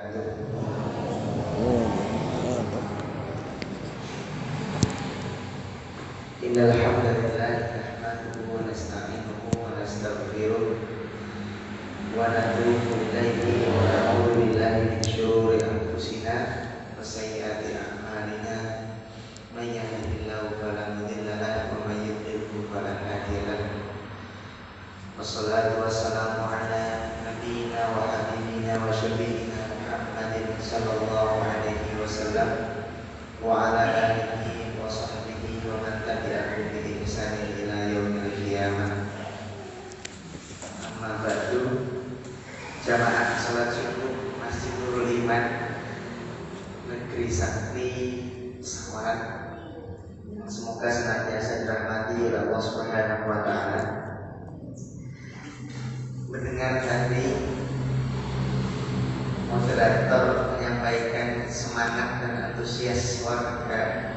Innal hamdalillah nahmaduhu wa nasta'inuhu wa nastaghfiruh wa natubu ilaihi wa na'udzu billahi min syururi anfusina wa sayyiati a'malina may yahdihillahu fala mudilla lahu wa may yudlil fala hadiya lahu. Wassalatu wassalamu ala nabiyyina wa habibina wa syafi'ina Muhammadin sallallahu alaihi wasallam wa ala alihi wa sahbihi wa man tabi'ahum bi ihsanin ila yaumil qiyamah. Amma ba'du. Jamaah salat subuh Masjid Nurul Iman Negeri Sakti Sawaran, semoga senantiasa dirahmati oleh Allah Subhanahu wa taala. Mendengar tadi moderator menyampaikan semangat dan antusias warga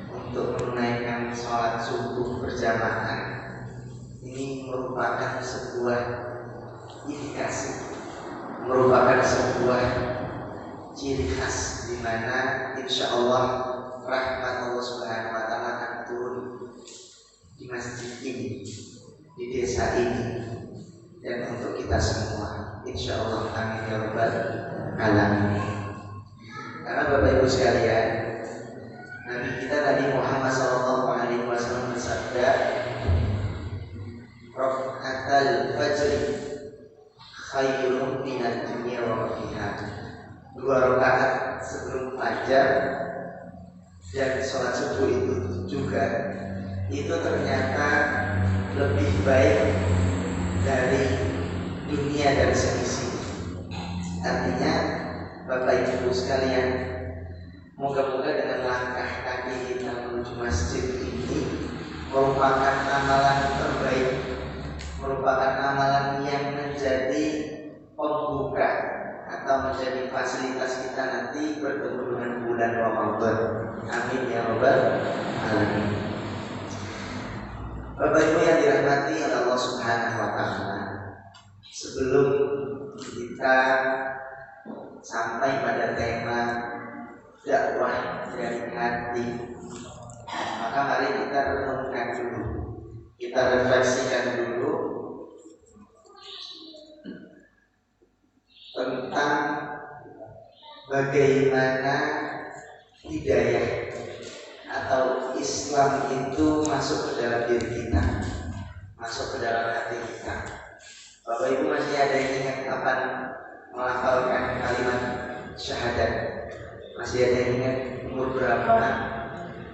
untuk menunaikan sholat subuh berjamaah, ini merupakan sebuah indikasi, merupakan sebuah ciri khas di mana insya Allah rahmat Allah Subhanahu wa taala akan turun di masjid ini, di desa ini, dan untuk kita semua, insya Allah. Amin ya rabbal alamin. Karena Bapak Ibu sekalian, Nabi kita Nabi Muhammad SAW bersabda, "Raka'atul fajr khairun minad dunya wa ma fiha." 2 rakaat sebelum fajar dan sholat subuh itu juga itu ternyata lebih baik dari dunia dan seisi. Artinya Bapak Ibu sekalian, moga-moga dengan langkah kaki kita menuju masjid ini merupakan amalan terbaik, merupakan amalan yang menjadi pembuka atau menjadi fasilitas kita nanti bertemu dengan bulan Ramadan. Amin ya rabbal alamin. Bapak Ibu yang dirahmati oleh Allah Subhanahu wa taala, sebelum kita sampai pada tema dakwah dari hati, maka mari kita renungkan dulu, kita refleksikan dulu tentang bagaimana hidayah atau Islam itu masuk ke dalam diri kita, masuk ke dalam hati kita. Bapak Ibu masih ada yang ingat kapan melafalkan kalimat syahadat? Masih ada yang ingat umur berapa?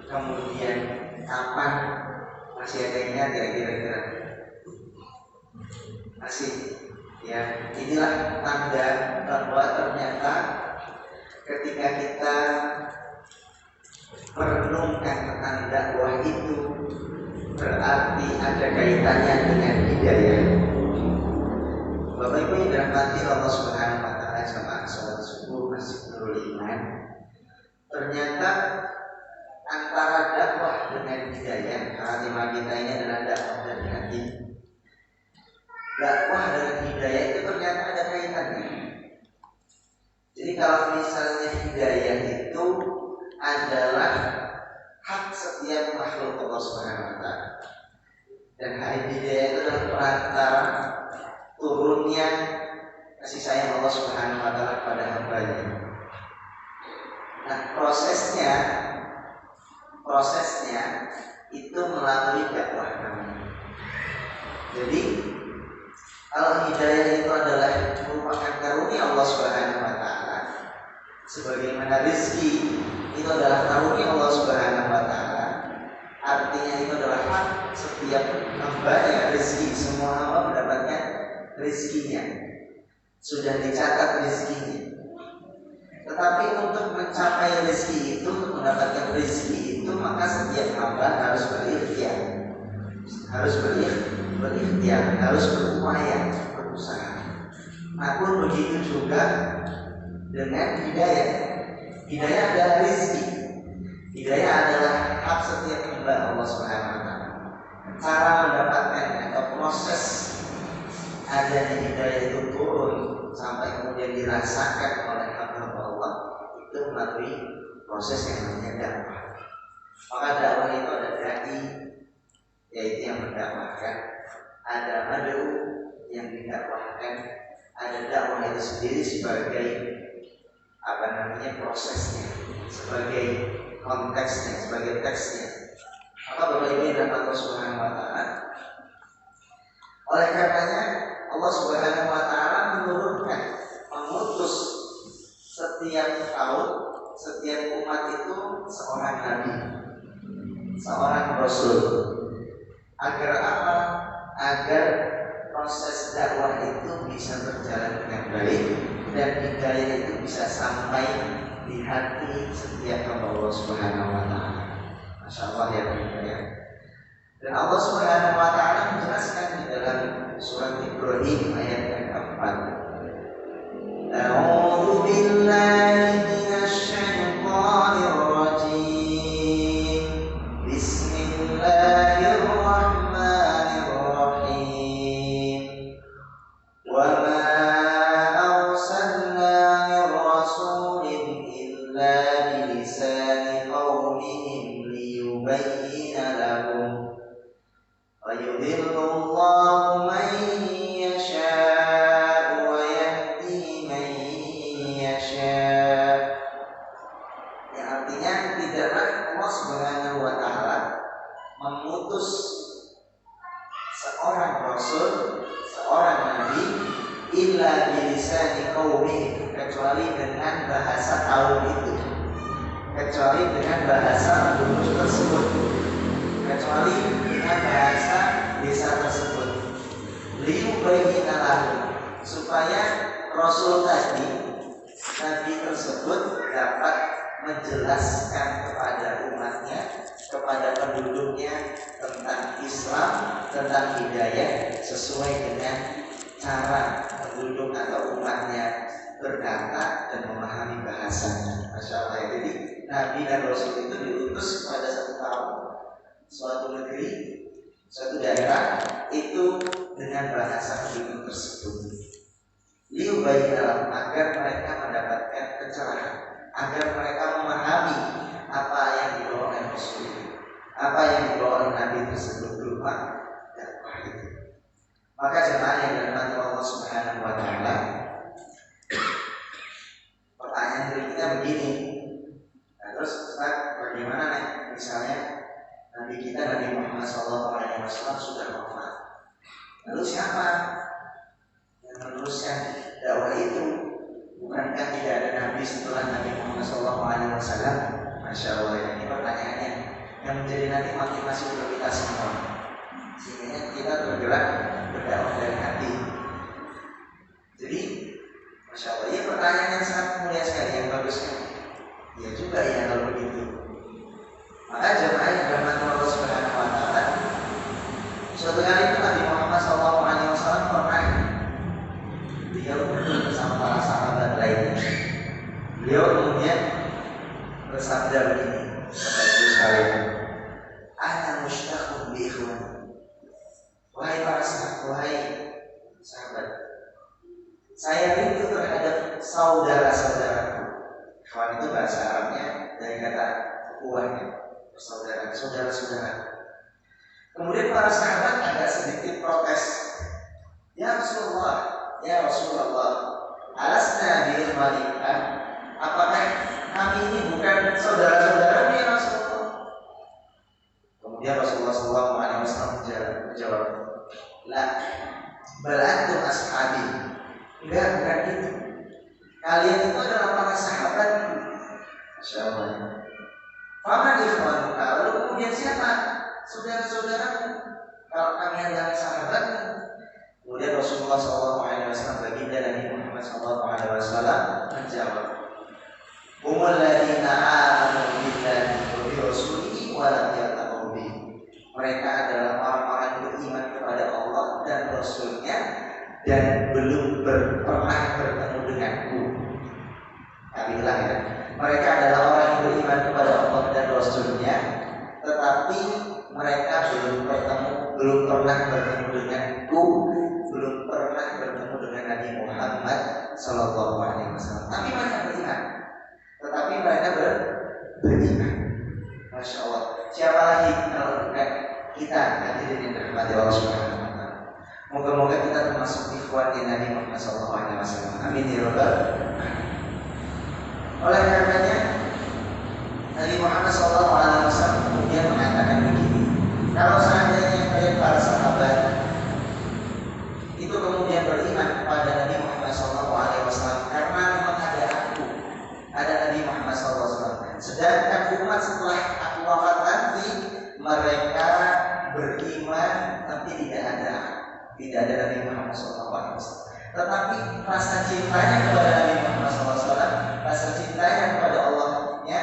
Kemudian kapan? Masih ada yang ingat ya kira-kira? Masih? Ya, inilah tanda bahwa ternyata ketika kita merenungkan tentang dakwah itu berarti ada kaitannya dengan hidayah. Bapak Ibu yang dirahmati Allah Subhanahu wa taala, jamaah salat subuh Masjid Nurul Iman, ternyata antara dakwah dengan hidayah, karena tema kita ini adalah dakwah dari hati. Dakwah dengan hidayah itu ternyata ada kaitannya. Jadi kalau misalnya hidayah itu adalah hak setiap makhluk Allah Subhanahu wa taala, dan hidayah itu adalah perantara turunnya kasih sayang Allah Subhanahu wa taala kepada hamba-Nya. Nah, prosesnya itu melalui dakwah namanya. Jadi kalau hidayah itu adalah merupakan karunia Allah Subhanahu wa taala, sebagaimana rezeki itu adalah karunia Allah Subhanahu wa taala, artinya itu adalah hak setiap hamba-Nya. Rezeki, semua hamba mendapatkan rezekinya, sudah dicatat rezekinya. Tetapi untuk mencapai rezeki itu, untuk mendapatkan rezeki itu, maka setiap hamba harus berikhtiar, harus berupaya, berusaha. Namun begitu juga dengan hidayah. Hidayah adalah rezeki. Hidayah adalah hak setiap hamba Allah Subhanahu wa taala. Cara mendapatkannya atau proses adanya hidayah itu turun sampai kemudian dirasakan oleh melalui proses yang namanya dakwah. Maka dakwah itu ada dai, yaitu yang mendakwahkan, ada mad'u yang didakwahkan, ada dakwah itu sendiri sebagai prosesnya, sebagai konteksnya, sebagai teksnya. Maka Bapak Ibu yang dirahmati Allah Subhanahu wa taala, oleh karenanya Allah Subhanahu wa taala menurunkan, mengutus setiap kaum, setiap umat itu seorang nabi, seorang rasul. Agar apa? Agar proses dakwah itu bisa berjalan dengan baik dan hidayah itu bisa sampai di hati setiap hamba Allah Subhanahu wa taala. Masya Allah ya Bapak ya. Dan Allah Subhanahu wa taala menjelaskan di dalam surat Ibrahim ayat yang keempat. A'udzu billahi minasy syaithanir rajim. Bismillahirrahmanirrahim. Wa ma arsalna min rasulin illa bilisani qaumihim liyubayyina lahum wa yudhillullahu man yasha' wa yahdi man yasha'. Yang artinya tidaklah Allah Subhanahu wa taala memutus seorang rasul, seorang nabi illa bilisani qaumihim, kecuali dengan bahasa kaum itu, kecuali dengan bahasa penduduk tersebut, kecuali dengan bahasa desa tersebut. Liyubayyina lahum, supaya rasul tadi, nabi tersebut dapat menjelaskan kepada umatnya, kepada penduduknya tentang Islam, tentang hidayah sesuai dengan cara penduduk atau umatnya berkata dan memahami bahasanya. Masya Allah ya. Jadi Nabi dan Rasul itu diutus kepada satu kaum, suatu negeri, suatu daerah itu dengan bahasa penduduk tersebut. Liyubayyina, agar mereka mendapatkan pencerahan, agar mereka memahami apa yang dibawa oleh Rasul, apa yang dibawa oleh Nabi tersebut berupa dakwah itu. Maka jemaah yang dirahmati Allah Subhanahu wa taala, pertanyaan dari kita begini. Nah, terus Ustaz, bagaimana nih misalnya Nabi kita Nabi Muhammad SAW sudah wafat, lalu siapa yang meneruskan dakwah itu? Bukankah tidak ada Nabi setelah Nabi Muhammad SAW? Masya Allah ya, ini pertanyaannya yang menjadi nanti motivasi untuk kita semua, sehingga kita bergerak berdakwah dari hati. Jadi Masya Allah, ya pertanyaan yang sangat mulia sekali, yang bagus sekali. Ya juga ya kalau begitu. Maka jemaah yang dirahmati Allah Subhanahu wa taala, suatu kali itu Nabi Muhammad SAW pernah beliau bersama para sahabat lainnya. Beliau kemudian bersabda begini kepada itu sekalian, "Ana mushtaqun bi ikhwani." Wahai para sahabat, wahai sahabat, saya rindu terhadap saudara-saudaraku. Ikhwan itu bahasa Arabnya dari kata ukhuwahnya, persaudaraan, saudara-saudara. Kemudian para sahabat agak sedikit protes. Ya Rasulullah, alasna bi ikhwanika? Apakah kami ini bukan saudara-saudara ya Rasulullah? Kemudian Rasulullah SAW menjawab, la, bal antum ashabi. Enggak, bukan itu. Kalian itu adalah para sahabat. Masya Allah. Faman ikhwanuka, lalu kemudian siapa saudara-saudaramu kalau kami adalah sahabatmu? Kemudian Rasulullah SAW, baginda Nabi Muhammad SAW menjawab, humul ladzina amanu billahi wa bi rasulihi wa lam yartabu bihi. Mereka adalah orang-orang yang beriman kepada Allah dan Rasulnya dan belum pernah bertemu denganku. Kami bilang ya, mereka adalah orang yang beriman kepada Allah dan Rasulnya, tetapi mereka belum pernah bertemu denganku, belum pernah bertemu dengan Nabi Muhammad SAW. Tapi mereka beriman, tetapi beriman. Masya Allah. Siapa lagi kalau bukan kita hadirin yang dirahmati Allah Subhanahu wa taala. Moga-moga kita termasuk ikhwan di Nabi Muhammad SAW. Amin ya rabbal alamin. Oleh karenanya Nabi Muhammad SAW kemudian mengatakan begini, kalau seandainya kalian para sahabat itu kemudian beriman kepada Nabi Muhammad SAW karena memang ada aku, ada Nabi Muhammad SAW, sedangkan umat setelah aku wafat nanti mereka beriman tapi tidak ada Nabi Muhammad SAW. Tetapi rasa cintanya kepada Nabi Muhammad SAW, rasa cintanya kepada Allahnya,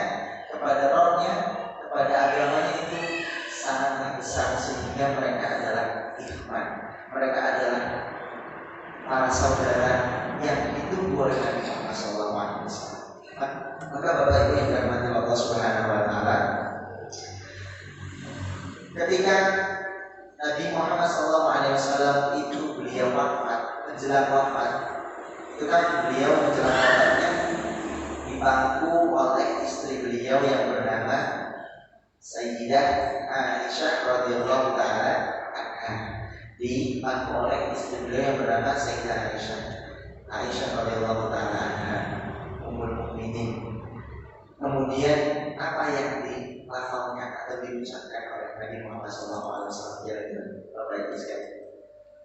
kepada Rabb-nya, kepada agamanya itu sangat besar sehingga mereka adalah ikhwan. Mereka adalah para saudara yang ditunggu oleh Nabi Muhammad SAW. Maka Bapak Ibu yang dirahmati Allah Subhanahu wa taala, ketika Nabi Muhammad SAW itu beliau wafat, menjelang wafat, itu kan beliau menjelang wafatnya dipangku oleh istri beliau yang bernama Sayyidah Aisyah radhiyallahu taala anha. Dipangku oleh istri beliau yang bernama Sayyidah Aisyah radhiyallahu taala anha, Ummul Mukminin. Kemudian apa yang dilafalkan atau diucapkan oleh Nabi Muhammad SAW kira-kira Bapak Ibu sekalian?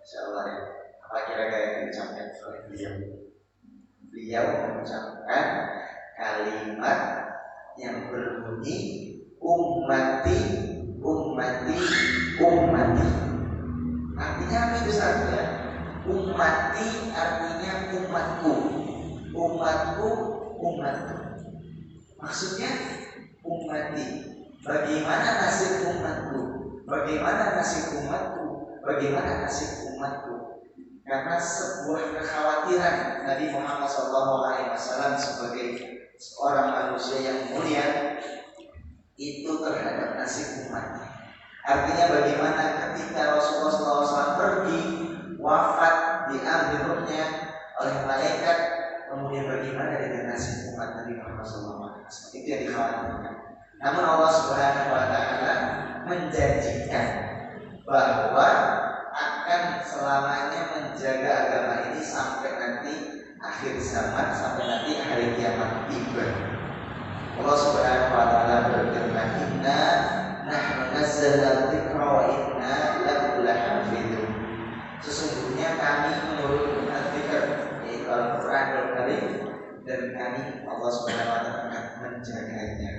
Insyaallah ya. Apa kira-kira yang diucapkan oleh beliau? Beliau mengucapkan kalimat yang berbunyi ummati, ummati, ummati. Artinya apa itu saja? Ummati artinya umatku, umatku, umatku. Maksudnya ummati, bagaimana nasib umatku, bagaimana nasib umatku, bagaimana nasib umatku. Karena sebuah kekhawatiran Nabi Muhammad SAW sebagai seorang manusia yang mulia itu terhadap nasib umatnya. Artinya bagaimana ketika Rasulullah SAW pergi, wafat, diambil ruhnya oleh malaikat, kemudian bagaimana dengan nasib umat Nabi Muhammad SAW. Itu yang dikhawatirkan. Namun Allah Subhanahu wa taala menjanjikan bahwa akan selamanya menjaga agama ini sampai nanti akhir zaman, sampai nanti hari kiamat tiba. Allah Subhanahu wa taala berfirman, "Inna nahnu nazzalna dzikra wa inna lahu lahafidun." Sesungguhnya kami menurunkan dzikr, yaitu Al-Qur'an Al-Karim, dan kami Allah Subhanahu wa taala akan menjaganya.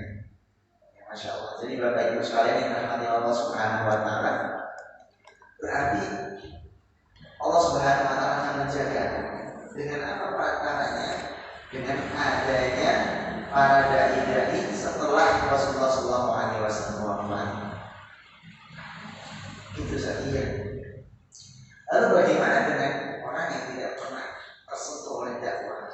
Masya Allah. Jadi Bapak Ibu sekalian yang dirahmati Allah Subhanahu wa taala, berarti Allah Subhanahu wa taala akan menjaga. Dengan apa perantaranya? Dengan adanya para dai-dai setelah Rasulullah SAW wafat. Itu saja. Lalu bagaimana dengan orang yang tidak pernah tersentuh oleh dakwah?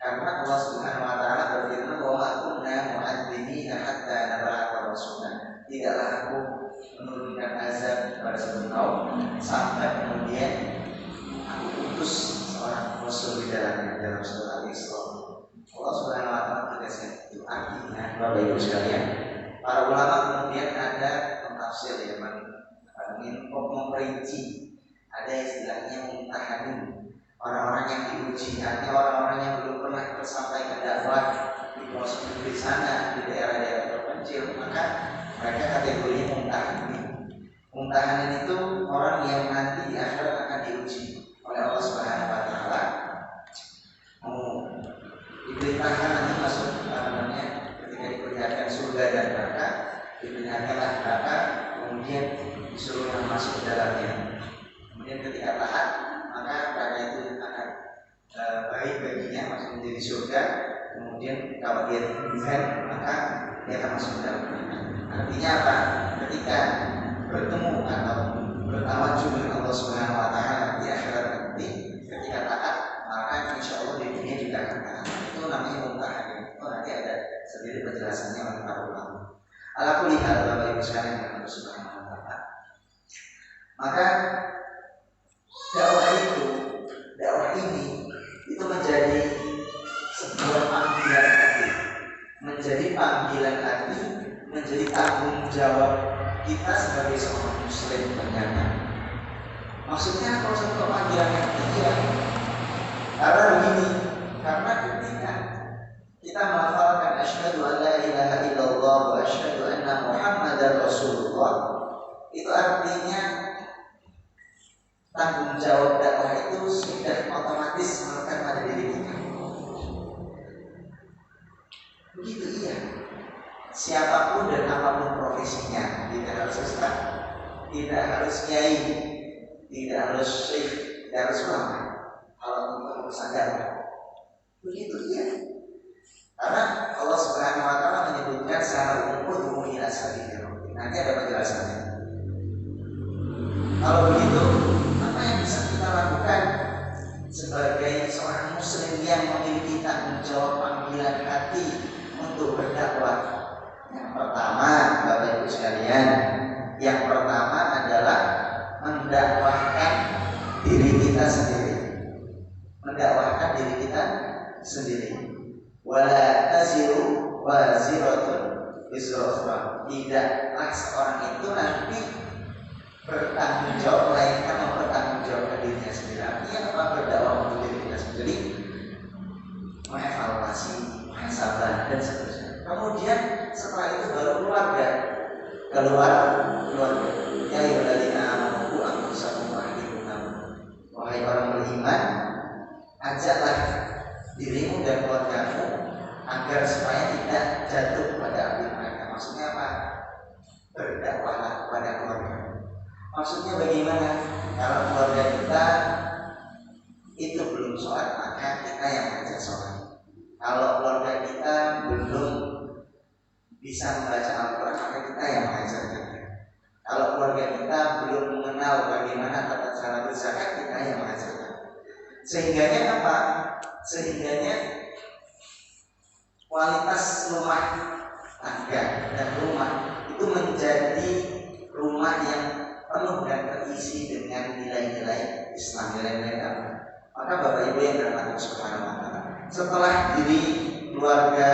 Karena Allah Subhanahu wa taala berfirman, "Wa ma kunna mu'adzibina hatta nab'atha rasulan." Tidaklah aku menurunkan azab kepada seorang kaum sampai kemudian aku utus seorang rasul di dalam surah Al-Isra. Allah Subhanahu wa taala tegaskan itu. Artinya Bapak Ibu sekalian, para ulama kemudian ada tafsir yang memperinci. Ada istilahnya mumtahanin, orang-orang yang diuji, artinya orang-orang yang belum pernah tersampaikan dakwah di pelosok negeri sana, di daerah-daerah terpencil, maka mereka kategorinya mumtahanin. Mumtahanin itu orang yang nanti di akhirat akan diuji oleh Allah Subhanahu wa taala. Diperintahkan nanti masuk ketika diperlihatkan surga dan neraka, diperlihatkanlah neraka, kemudian disuruh masuk ke dalamnya. Kemudian ketika taat, maka neraka itu akan baik baginya, masuk menjadi surga. Kemudian kalau dia tidak, maka dia akan masuk ke dalam neraka. Artinya apa? Ketika bertemu atau bertawajud dengan Allah Subhanahu wa taala di akhirat nanti, ketika taat, maka insya Allah di dunia juga akan taat. Itu namanya mumtahanin. Itu nanti ada sendiri penjelasannya oleh para ulama. Ala kulli hal, Bapak Ibu sekalian yang Allah Subhanahu wa taala. Maka dakwah ini itu menjadi sebuah panggilan hati, menjadi menjadi panggilan hati, menjadi tanggung jawab kita sebagai seorang muslim ternyata. Maksudnya kalau satu panggilan hati ya, karena begini, karena ketika kita melafalkan asyhadu an la ilaha illallah wa asyhadu anna muhammadar rasulullah, itu artinya tanggung jawab dakwah itu sudah otomatis melekat pada diri kita. Begitu iya. Siapapun dan apapun profesinya, tidak harus ustaz, tidak harus kiai, tidak harus syekh, tidak harus ulama. Kalau untuk urusan dakwah, begitu iya. Karena Allah Subhanahu wa taala menyebutkan secara umum ila sabilillah. Nanti ada penjelasannya. Kalau begitu, apa yang bisa kita lakukan sebagai seorang muslim yang memiliki tanggung jawab panggilan hati untuk berdakwah? Yang pertama, Bapak Ibu sekalian, yang pertama adalah mendakwahkan diri kita sendiri. Mendakwahkan diri kita sendiri. Wala taziru waziratun wizra ukhra. Tidaklah seorang itu nanti bertanggung jawab melainkan mempertanggung jawabkan dirinya sendiri. Artinya apa? Berdakwah untuk diri kita sendiri, mengevaluasi, muhasabah dan seterusnya. Kemudian setelah itu baru keluarga. Ya ayyuhalladzina amanu anfusakum wa ahlikum nar. Wahai orang beriman, ajaklah dirimu dan keluargamu agar supaya tidak jatuh pada api neraka. Maksudnya apa? Berdakwahlah kepada keluarga. Maksudnya bagaimana? Kalau keluarga kita itu belum sholat, maka kita yang mengajak sholat. Kalau keluarga kita belum bisa membaca Al-Quran, maka kita yang mengajarnya. Kalau keluarga kita belum mengenal bagaimana tata cara berzakat, kita yang mengajarnya. Sehingganya apa? Sehingganya kualitas rumah tangga dan rumah itu menjadi rumah yang penuh dan terisi dengan nilai-nilai Islam, nilai-nilai agama. Maka Bapak Ibu yang dirahmati Subhanahu wa taala, setelah diri keluarga,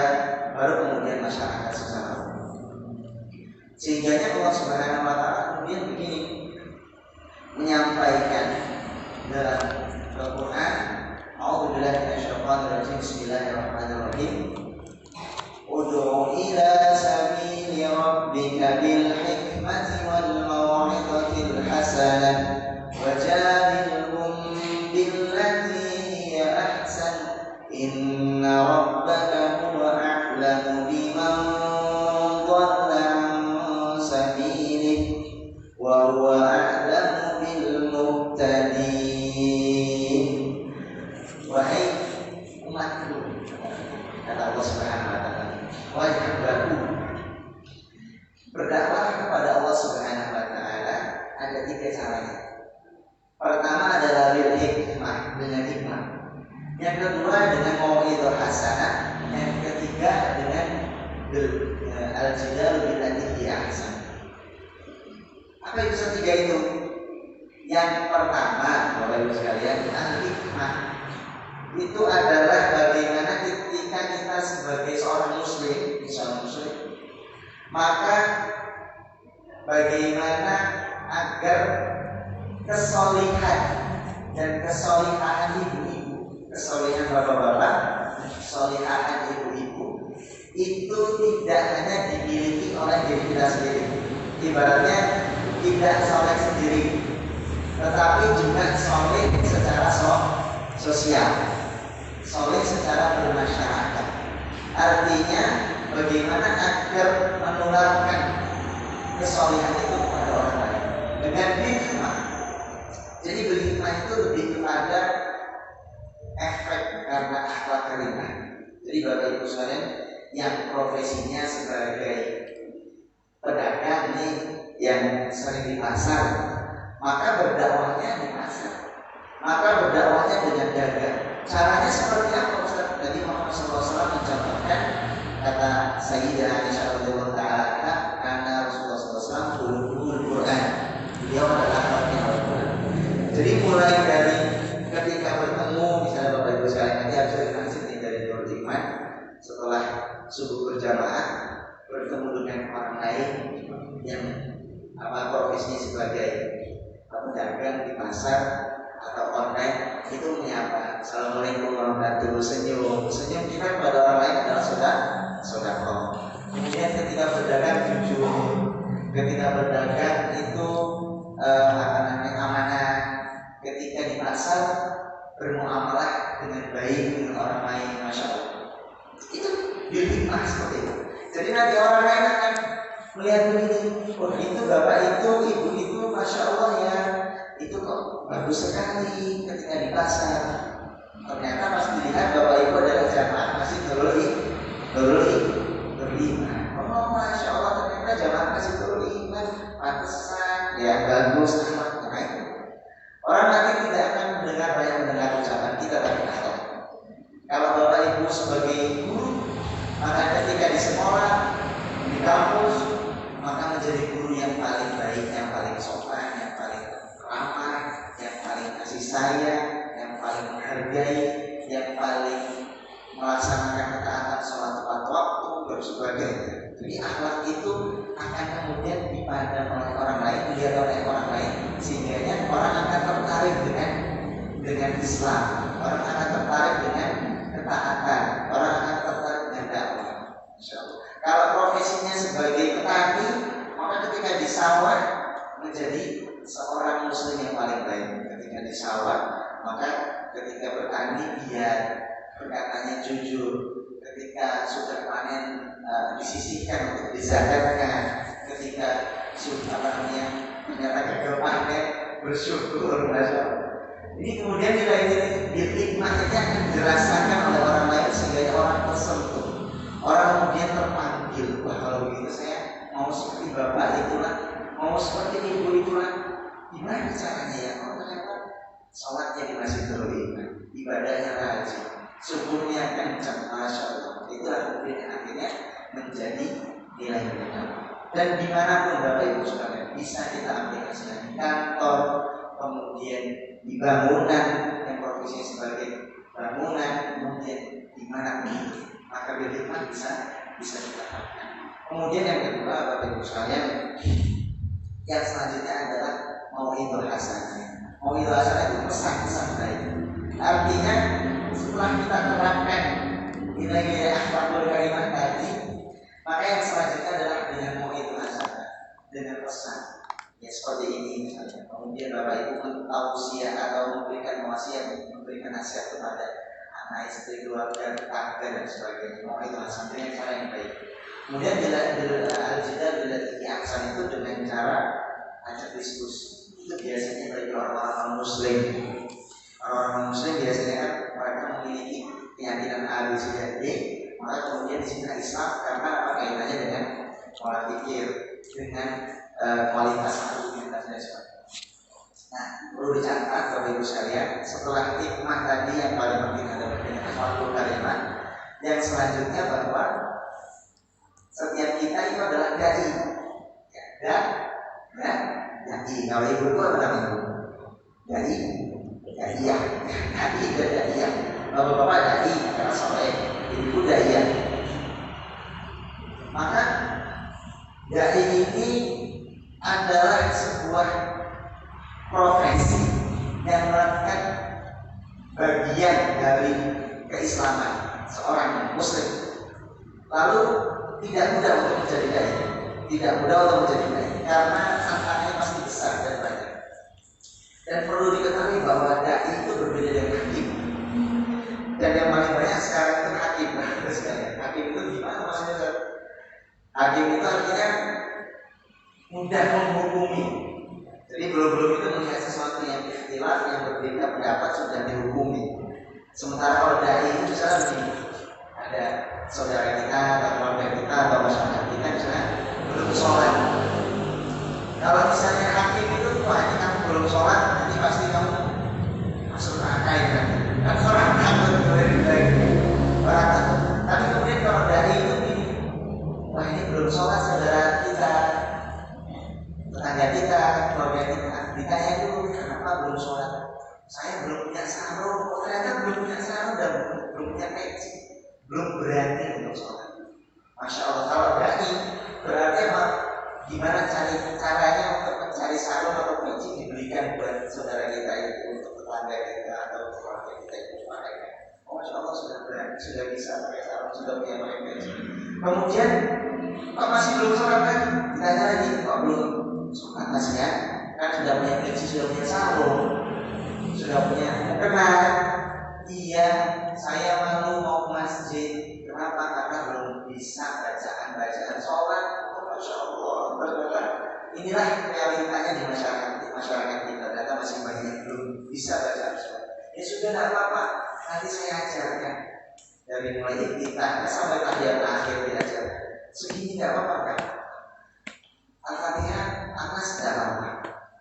baru kemudian masyarakat secara umum. Sehingga Allah Subhanahu wa taala kemudian begini menyampaikan dalam Al-Quran, A'udzubillahi minasyaitonir rajim, Bismillahirrahmanirrahim. Ud'u ila sabili rabbika bil hikmati wal mau'izatil hasanah wajadilhum billati hiya ahsan inna rabbaka huwa a'lamu biman dhalla an sabilihi wa huwa a'lamu bil muhtadin. Wahai umatku, kata Allah Subhanahu wa taala, wahai hambaku, berdakwah kepada Allah Subhanahu wa taala ada 3 caranya. Pertama adalah bil hikmah, dengan hikmah. Yang kedua dengan mau'izah hasanah. Yang ketiga dengan al-jidal billati hiya ahsan. Apa itu 3 itu? Yang pertama, Bapak Ibu sekalian, al-hikmah itu adalah bagaimana ketika kita sebagai seorang muslim, maka bagaimana agar kesolihan dan kesolihan ibu-ibu, kesolihan bapak-bapak, kesolihan ibu-ibu itu tidak hanya dimiliki oleh diri kita sendiri. Ibaratnya tidak soleh sendiri, tetapi juga soleh secara sosial, soleh secara bermasyarakat. Artinya bagaimana agar menularkan kesolehan itu kepada orang lain dengan hikmah. Jadi berhikmah itu lebih kepada efek karena akhlak karimah. Jadi Bapak Ibu sekalian yang profesinya sebagai pedagang nih, yang sering di pasar, maka berdakwahnya di pasar, maka berdakwahnya dengan dagang. Caranya seperti apa Ustaz? Tadi Muhammad SAW mencontohkan, kata Sayyidah Aisyah radhiyallahu taala, karena Rasulullah SAW khuluqul Quran, beliau adalah akhlaknya Al-Quran. Jadi mulai dari ketika bertemu, misalnya Bapak Ibu sekalian nanti habis dari masjid dari Nurul Iman, setelah subuh berjamaah bertemu dengan orang lain yang profesinya sebagai pedagang di pasar atau online, itu menyapa, assalamualaikum warahmatullahi wabarakatuh, senyum kita pada orang lain adalah sedekah. Kemudian ketika berdagang jujur, ketika berdagang itu amanah, ketika di pasar bermuamalah dengan baik dengan orang lain, masya Allah. Itu hikmah seperti itu. Jadi nanti orang lain akan melihat begini, oh itu bapak itu, ibu itu, masya Allah ya, itu kok bagus sekali ketika di pasar. Ternyata pas dilihat bapak ibu adalah jamaah masih beriman. Oh masya Allah, ternyata jamaah masih beriman, pantesan ya, bagus akhlaknya. Orang nanti tidak akan mendengar ucapan kita tapi akhlak. Kalau bapak ibu sebagai guru, maka ketika di sekolah, di kampus, maka menjadi guru yang paling baik, yang paling sopan, yang paling ramah, yang paling kasih sayang, yang paling menghargai, yang paling melaksanakan ketaatan sholat tepat waktu dan sebagainya. Jadi akhlak itu akan kemudian dipandang oleh orang lain, dilihat oleh orang lain, sehingga orang akan tertarik dengan Islam, orang akan tertarik dengan ketaatan, orang akan tertarik dengan dakwah. Kalau profesinya sebagai petani, maka ketika di sawah menjadi seorang muslim yang paling baik. Ketika di sawah, maka ketika bertani dia perkataannya jujur. Ketika sudah panen disisihkan untuk dizakatkan. Ketika sudah ternyata gagal panen, bersyukur. Ini kemudian juga ini hikmahnya akan dirasakan oleh orang lain sehingga orang tersentuh. Orang kemudian terpanggil, wah kalau begitu saya mau seperti bapak itulah, mau seperti ibu itulah. Gimana caranya ya? Oh ternyata sholatnya di Masjidil Iman, ibadahnya rajin, subuhnya kencang, masya Allah. Itu akhirnya menjadi nilai-nilai. Dan dimanapun bapak ibu sekalian bisa kita aplikasikan di kantor, kemudian di bangunan yang profesinya sebagai bangunan, kemudian dimanapun itu. Maka hikmah bisa didapatkan. Kemudian yang kedua, bapak ibu sekalian, yang selanjutnya adalah mau'idhah hasanah. Mau'idhah hasanah itu pesan-pesan baik. Artinya setelah kita terapkan nilai-nilai akhlakul karimah tadi, maka yang selanjutnya adalah dengan mau'idhah hasanah, dengan pesan. Ya seperti ini misalnya. Kemudian bapak ibu mentausiah atau memberikan wasiat, memberikan nasihat kepada anak, istri, keluarga, tetangga dan sebagainya. Mau itu sampai cara yang baik. Kemudian al-jidal bil ihsan itu dengan cara ajak diskusi. Itu biasanya bagi orang-orang muslim. Orang-orang muslim biasanya kan mereka memiliki keyakinan A, B, C, dan D. Maka kemudian disini Islam karena apa kaitannya dengan pola pikir, dengan kualitas argumentasi dan sebagainya. Nah, perlu dicatat Bapak Ibu sekalian, setelah hikmah tadi yang paling penting adalah dengan akhlakul karimah, yang selanjutnya bahwa setiap kita itu adalah dai. Ya, dai. Kalau ibu itu apa namanya? Dai, daiyah, dai dan daiyah. Bapak-bapak dai, karena soleh, ibu daiyah. Maka dai ini adalah sebuah profesi yang melakukan bagian dari keislaman seorang muslim. Lalu tidak mudah untuk menjadi dai, karena tantangannya pasti besar dan banyak. Dan perlu diketahui bahwa dai itu berbeda dengan hakim. Dan yang paling banyak sekarang itu hakim. Hakim itu gimana maksudnya? Hakim itu artinya mudah menghukumi. Jadi belum itu melihat sesuatu yang ikhtilaf, yang berbeda pendapat sudah dihukumi. Sementara kalau dai itu misalnya begini, ada saudara kita atau keluarga kita atau masyarakat kita misalnya belum sholat. Kalau misalnya hakim itu, wah ini kamu belum sholat, nanti pasti kamu masuk neraka ya. Kan orang takut orang takut. Tapi kemudian kalau dai itu begini, wah ini belum sholat saudara kita, tetangga kita, keluarga kita, ditanya dulu kenapa belum sholat. Saya belum punya sarung, ternyata belum punya sarung dan belum punya peci, belum berani sudah bisa pakai sarung, sudah punya pakai baju. Kemudian kok masih belum sholat kan? Ditanya lagi, kok belum sholat masnya? Kan sudah punya baju, sudah punya sarung, sudah punya mukena. Iya, saya malu mau ke masjid. Kenapa? Karena belum bisa bacaan sholat. Masya Allah, ternyata inilah realitanya di masyarakat kita. Ternyata masih banyak yang belum bisa bacaan sholat. Ya sudah, tidak apa-apa. Nanti saya ajarkan dari mulai kita sampai tahiyat akhir diajarkan. Segini tidak apa-apa kan? Al-Fatihah atas tidak apa-apa.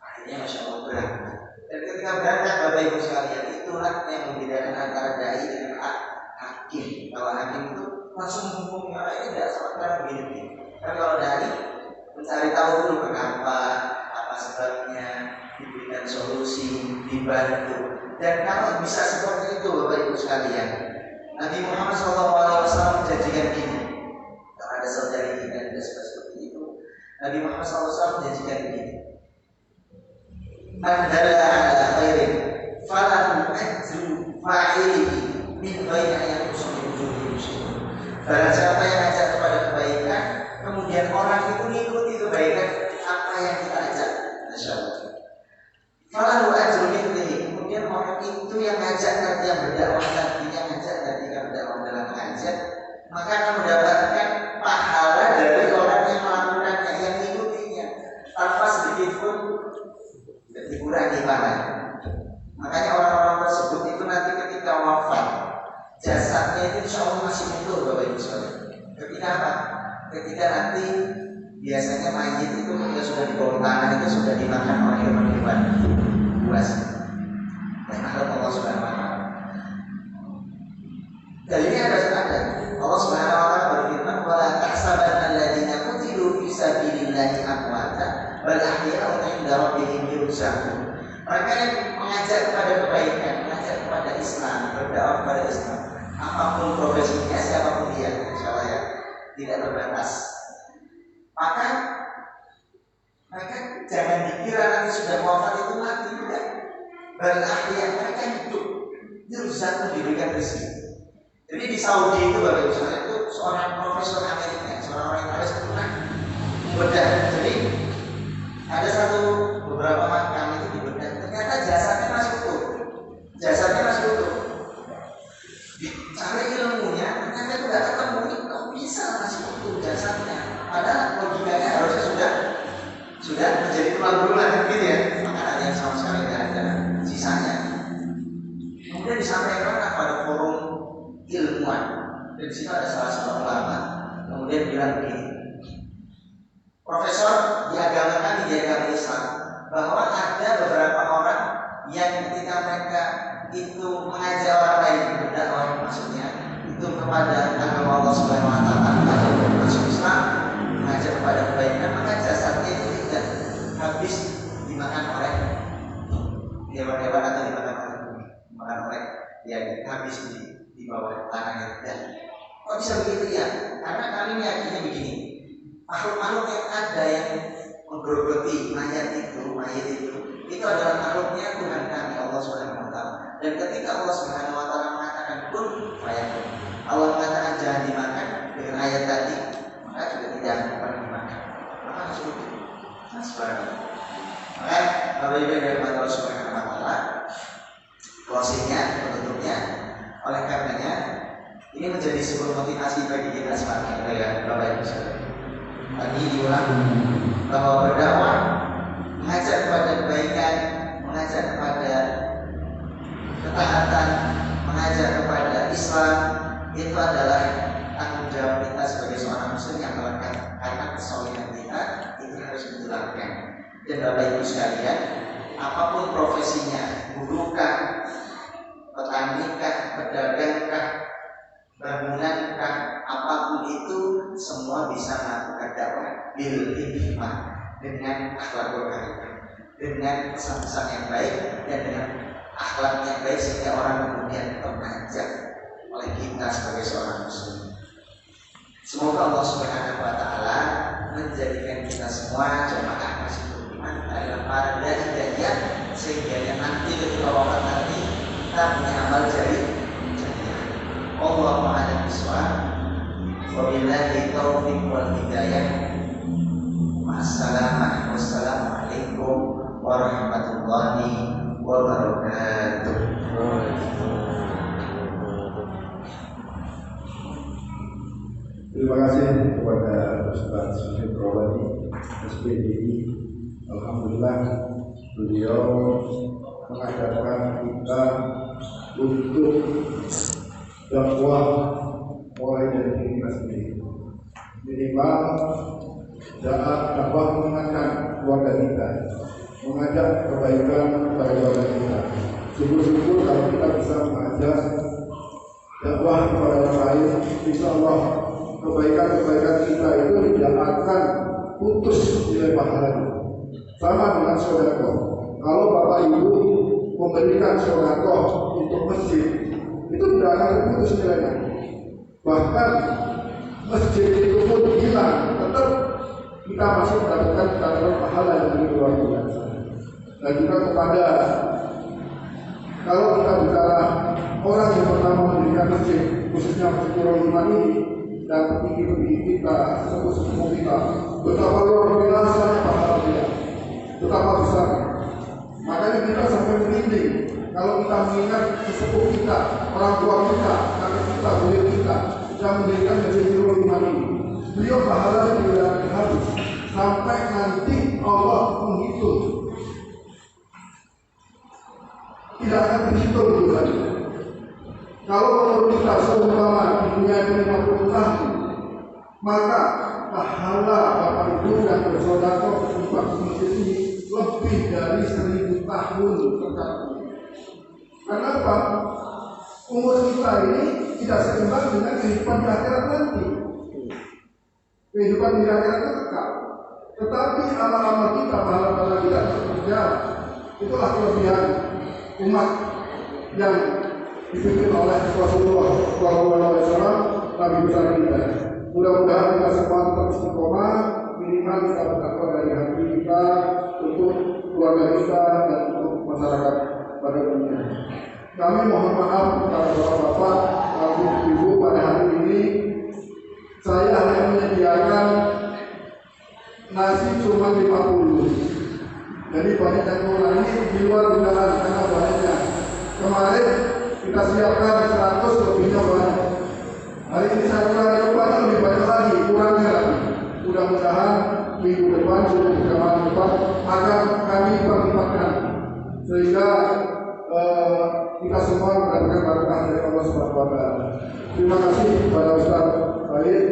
Akhirnya Masya Allah berangkat. Dan ketika berangkat Bapak Ibu sekalian, itulah yang membedakan antara dai dengan hakim. Kalau hakim itu langsung menghukum yang lain tidak sementara begini. Tapi kalau dai mencari tahu dulu kenapa, apa sebabnya, diberikan solusi, dibantu. Dan kalau bisa seperti itu Bapak Ibu sekalian, Nabi Muhammad SAW menjanjikan gini. Kalau ada saudari kita juga seperti itu, Nabi Muhammad SAW menjanjikan gini. Man dalla ala khairin falahu ajru fa'ilihi min ghairi an yanqusa min ujurihim syai'un. Barang siapa yang ngajak kepada kebaikan, kemudian orang itu mengikuti kebaikan apa yang kita ajak, masyaallah. Falahu ajru mithlihi. Kemudian orang itu yang ngajak tadi, yang berdakwah tadi, yang ngajak tadi, yang berdakwah dalam pengajian, maka akan mendapatkan pahala dari orang yang melakukannya, yang mengikutinya, tanpa sedikit pun dikurangi pahala. Makanya orang-orang tersebut itu nanti ketika wafat, jasadnya itu insya Allah masih utuh Bapak Ibu sekalian. Ketika apa? Ketika nanti biasanya mayit itu ketika sudah dibawa tanah itu sudah dimakan oleh hewan-hewan buas. Dan Allah Subhanahu Wa Taala. Dan ini ada Allah Subhanahu Wa Taala berfirman, "Wala tahsabanna alladziina qutilu fi sabilillahi amwata, bal ahya'un 'inda rabbihim yurzaqun." Mereka yang mengajak kepada kebaikan, mengajak kepada Islam, berdakwah kepada Islam, apapun profesinya, siapapun dia, insyaallah ya, tidak terbatas. Maka mereka jangan dikira nanti sudah wafat itu mati, tidak. Bal ahya', mereka hidup, yurzaqun, diberikan rezeki. Jadi di Saudi itu Bapak Ibu sekalian, itu seorang profesor Amerika, seorang orang Inggris itu kan bedah. Jadi ada beberapa makam itu dibedah, ternyata jasadnya masih utuh. Jasadnya masih utuh. Dicari ilmunya, ternyata itu nggak ketemu. Kok bisa masih utuh jasadnya? Padahal logikanya harusnya sudah menjadi tulang belulang gitu ya. Maka ada yang sama sekali nggak ada sisanya. Kemudian disampaikan pada forum ilmuwan, dan di situ ada salah satu ulama, kemudian bilang begini, profesor di agama kami, di agama Islam, bahwa ada beberapa orang yang ketika mereka itu mengajak orang lain berdakwah, maksudnya itu kepada agama Allah Subhanahu Wa Taala, mengajak masuk Islam, mengajak kepada kebaikan, maka jasadnya itu tidak habis dimakan oleh hewan-hewan atau dimakan oleh yang habis di bawah tanahnya. Dan kok bisa begitu ya? Karena kami meyakini begini, makhluk-makhluk yang ada yang menggerogoti mayat itu adalah makhluknya Tuhan kami, Allah Subhanahu Wa Taala. Dan ketika Allah Subhanahu Wa Taala mengatakan kun fayakun, Allah mengatakan jangan dimakan dengan ayat tadi, maka juga tidak akan pernah dimakan. Maka harus itu subhanallah. Maka Bapak Ibu dari Allah Subhanahu Wa Taala, closingnya, penutupnya, oleh karenanya ini menjadi sebuah motivasi bagi kita semuanya ya Bapak Ibu sekalian. Tadi diulang bahwa berdakwah, mengajak kepada kebaikan, mengajak kepada ketaatan, mengajak kepada Islam, itu adalah tanggung jawab kita sebagai seorang muslim yang melekat, karena kesolidan kita itu harus dijelaskan. Dan Bapak Ibu sekalian, apapun profesinya, gurukah, petanikah, pedagangkah, bangunankah, apapun itu semua bisa melakukan dakwah bil hikmah, dengan akhlak karimah, dengan pesan-pesan yang baik dan dengan akhlak yang baik, sehingga orang kemudian terpanjat oleh kita sebagai seorang muslim. Semoga Allah Subhanahu Wa Taala menjadikan kita semua jamaah masih beriman adalah para dai-dai, sehingga nanti ketika wafat nanti kita punya amal jariah. Allahumma Wabillahi taufiq wal hidayah. Wassalamualaikum warahmatullahi wabarakatuh. Terima kasih kepada Ustaz Syekh Rawani SPDI. Alhamdulillah beliau mengajarkan kita untuk dakwah mulai dari diri kita sendiri. Minimal dakwah mengingatkan keluarga kita, mengajak kebaikan kepada keluarga kita. Syukur-syukur kalau kita bisa mengajak dakwah kepada orang lain, insya Allah kebaikan-kebaikan kita itu tidak akan putus nilai pahalanya. Sama dengan sedekah. Kalau Bapak Ibu memberikan sedekah untuk masjid, itu tidak akan putus nilainya. Bahkan masjid itu pun hilang, tetap kita masih mendapatkan catatan pahala yang lebih luar biasa. Dan juga kepada, kalau kita bicara orang yang pertama mendirikan masjid, khususnya Masjid Nurul Iman ini, dan petinggi-petinggi kita, sesepuh kita, betapa luar biasanya pahala dia, betapa besar. Makanya kita sampai merinding kalau kita mengingat sesepuh kita, orang tua kita, kakak kita, buyut kita yang mendirikan Masjid Nurul Iman ini. Beliau pahalanya tidak akan habis sampai nanti Allah menghitung, tidak akan dihitung juga. Kalau menurut kita seumpama di dunia itu 50 tahun, maka pahala Bapak Ibu yang bersedekah untuk masjid ini lebih dari 1000 tahun tercapai. Kenapa? Umur kita ini tidak seimbang dengan kehidupan di akhirat nanti. Kehidupan di akhirat itu kekal. Tetapi amal-amal kita, pahala-pahala kita berjalan. Itulah kelebihan umat yang dipimpin oleh Rasulullah SAW, Nabi besar kita. Mudah-mudahan kita semua tetap istiqomah, minimal kita bertakwa dari hati kita untuk keluarga kita dan untuk masyarakat pada dunia. Kami mohon maaf kepada bapak-bapak, ibu pada hari ini saya hanya menyediakan nasi cuma 50. Jadi banyak yang kurang ini di luar dugaan karena banyaknya. Kemarin kita siapkan 100, lebihnya banyak. Hari ini saya kurang banyak, lebih banyak lagi, kurangnya lagi. Mudah-mudahan minggu depan, bulan depan akan kami perlipatkan sehingga kita semua mendapatkan berkah dari Allah Subhanahu wa Ta'ala. Terima kasih kepada Ustaz Baik.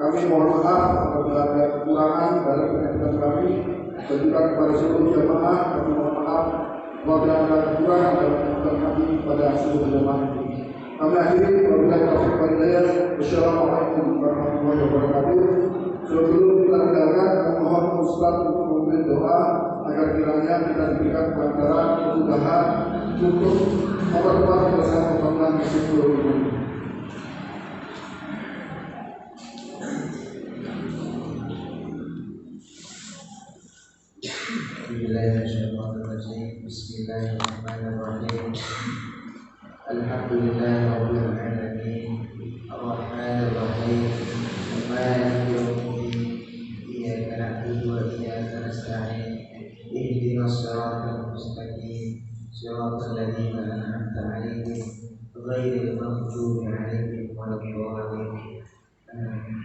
Kami mohon maaf apabila ada kekurangan dalam penyampaian kami, dan juga kepada seluruh jamaah kami mohon maaf apabila ada kekurangan dalam penyampaian kami pada seluruh jamaah ini. Kami akhiri wabillahi taufiq wal hidayah. Wassalamualaikum warahmatullahi wabarakatuh. Sebelum kita tinggalkan, kami mohon Ustaz untuk memberi doa agar kiranya kita diberikan kelancaran, kemudahan untuk mempercepat penyelesaian pembangunan Masjid Nurul Iman. Bismillahirrahmanirrahim. Alhamdulillahirabbil alamin. Arrahmanir rahim. Maliki yaumiddin. Iyyaka na'budu wa iyyaka nasta'in. Ihdinas siratal mustaqim. Siratal ladzina an'amta 'alaihim ghairil maghdubi 'alaihim waladdallin.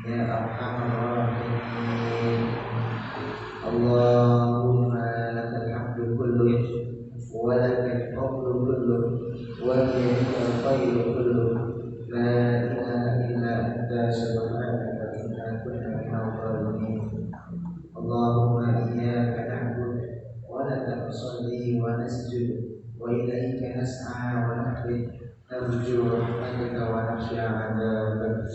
Ya arhamar rahimin. Allahumma lakal hamdu kulluh wa lakal fadlu kulluh wa biyadikal khairu kulluh. La ilaha illa anta subhanaka inna kunna minadh dhalimin. Allahumma iyyaka na'budu wa laka nusalli wa nasjud wa ilaika nas'a wa nahfid narju rahmataka wa nakhsha 'adzabak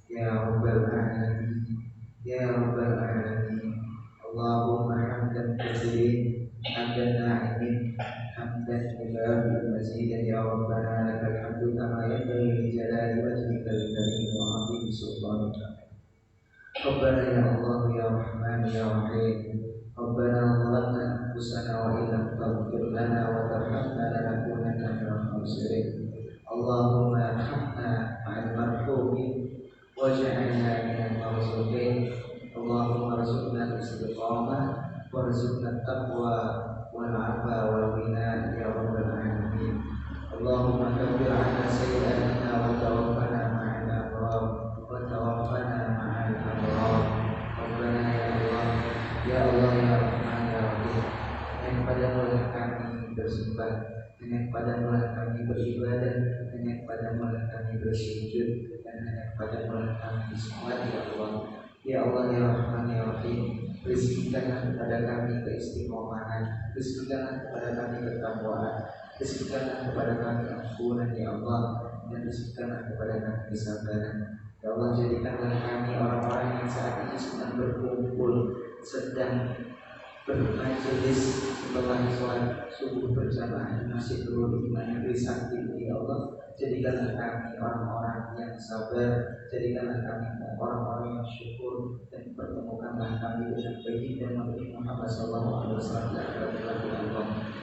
ya rabbal alamin ya rabbal alamin. Allahumma hamdan katsirin hamdan na'imin hamdan mubarak mazidan ya rabbana lakal hamdu kama yanbaghi li jalali wajhikal karim wa 'azimi sultanika. Rabbana ya Allah ya Rahman ya Rahim. Rabbana zalamna anfusana wa illam taghfir lana wa tarhamna lanakunanna minal khasirin. Allahumma arhamna ma'al marhumin wa waj'alna minal marzuqin. Allahumma arzuqna al-istiqamah warzuqna at-taqwa wal 'afa wal ghina ya rabbal alamin. Allahumma kaffir 'anna sayyi'atina wa tawaffana ma'al abrar wa tawaffana ma'al abrar. Rabbana ya Allah ya Rahman ya Rahim. Hanya kepadamu kami bersembah, hanya kepadamu kami beribadah, hanya kepadamu kami bersujud, dan hanya kepadamu kami sholat ya Allah. Ya Allah ya Rahman ya Rahim. Rizkikanlah kepada kami keistiqomahan, rizkikanlah kepada kami ketakwaan, rizkikanlah kepada kami ampunan ya Allah, dan rizkikanlah kepada kami kesabaran. Ya Allah, jadikanlah kami orang-orang yang saat ini sedang berkumpul, sedang bermajelis setelah sholat subuh berjamaah di Masjid Nurul Iman Negeri Sakti. Ya Allah, jadikanlah kami orang-orang yang sabar, jadikanlah kami orang-orang yang syukur, dan pertemukanlah kami dengan baginda Nabi Muhammad SAW.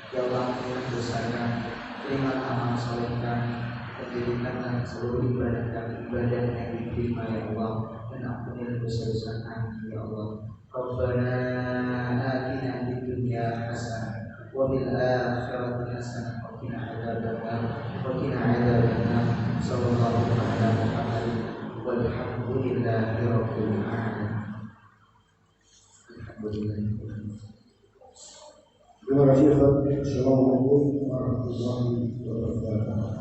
Ya Allah, ampunilah dosa kami, terima amal soleh kami, dan jadikanlah seluruh ibadah kami ibadah yang diterima ya Allah, dan ampunilah dosa-dosa kami ya Allah. Rabbana atina fid dunya hasanah wa fil akhirati hasanah wa qina adzabannar wa qina adzabannar. Sallallahu ala Muhammad walhamdulillahi rabbil alamin. Alhamdulillah. Terima kasih Ustaz. Assalamualaikum warahmatullahi wabarakatuh.